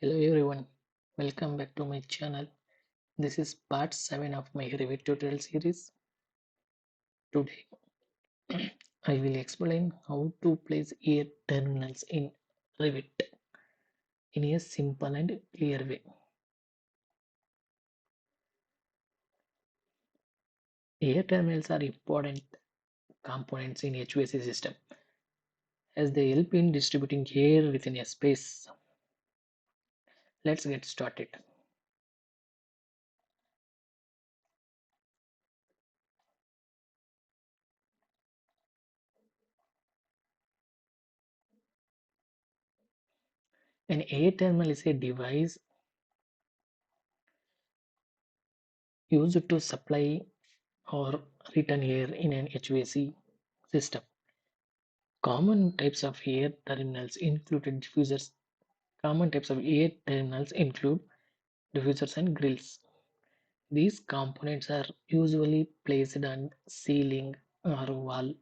Hello everyone, welcome back to my channel. This is part 7 of my Revit tutorial series. Today I will explain how to place air terminals in Revit in a simple and clear way. Air terminals are important components in HVAC system as they help in distributing air within a space. Let's get started. An air terminal is a device used to supply or return air in an HVAC system. Common types of air terminals include diffusers. Common types of air terminals include diffusers and grills. These components are usually placed on ceiling or wall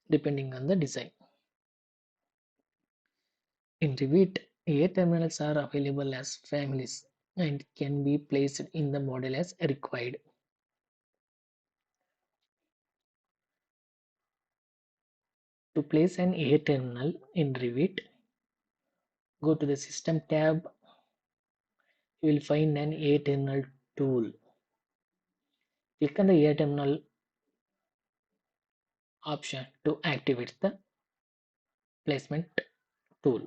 depending on the design. In Revit, air terminals are available as families and can be placed in the model as required. To place an air terminal in Revit, go to the System tab. You will find an air terminal tool. Click on the air terminal option to activate the placement tool.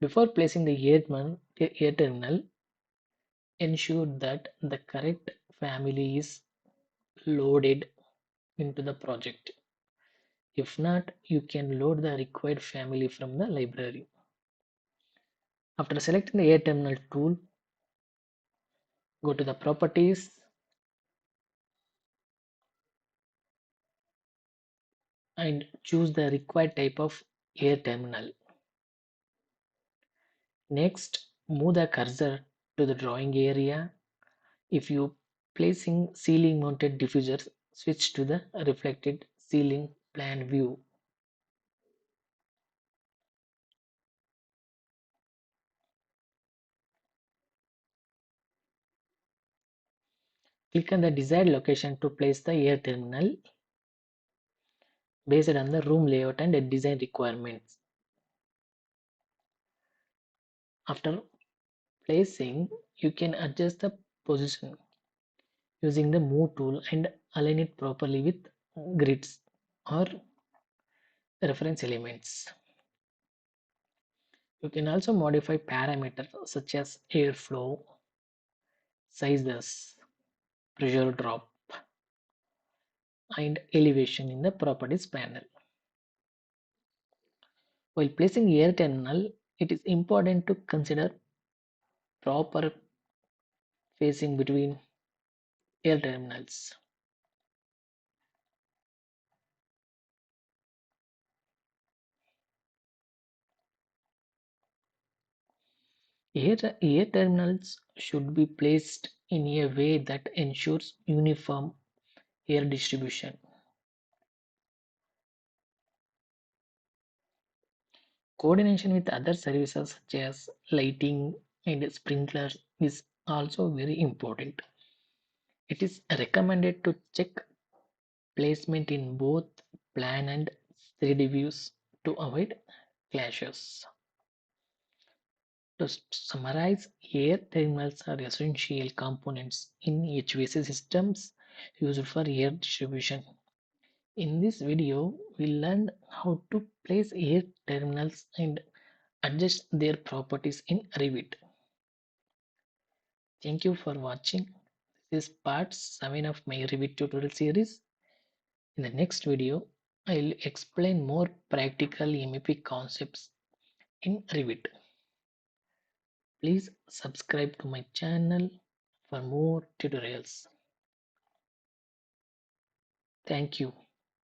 Before placing the air terminal, ensure that the correct family is loaded into the project. If not, you can load the required family from the library. After selecting the air terminal tool, go to the properties and choose the required type of air terminal. Next, move the cursor to the drawing area. If you placing ceiling mounted diffusers, switch to the reflected ceiling plan view. Click on the desired location to place the air terminal based on the room layout and design requirements. After placing, you can adjust the position using the move tool and align it properly with grids or reference elements. You can also modify parameters such as airflow, sizes, pressure drop, and elevation in the properties panel. While placing air terminal, it is important to consider proper spacing between air terminals. Air terminals should be placed in a way that ensures uniform air distribution. Coordination with other services such as lighting and sprinklers is also very important. It is recommended to check placement in both plan and 3D views to avoid clashes. To summarize, air terminals are essential components in HVAC systems used for air distribution. In this video, we learned how to place air terminals and adjust their properties in Revit. Thank you for watching. This is part 7 of my Revit tutorial series. In the next video, I will explain more practical MEP concepts in Revit. Please subscribe to my channel for more tutorials. Thank you.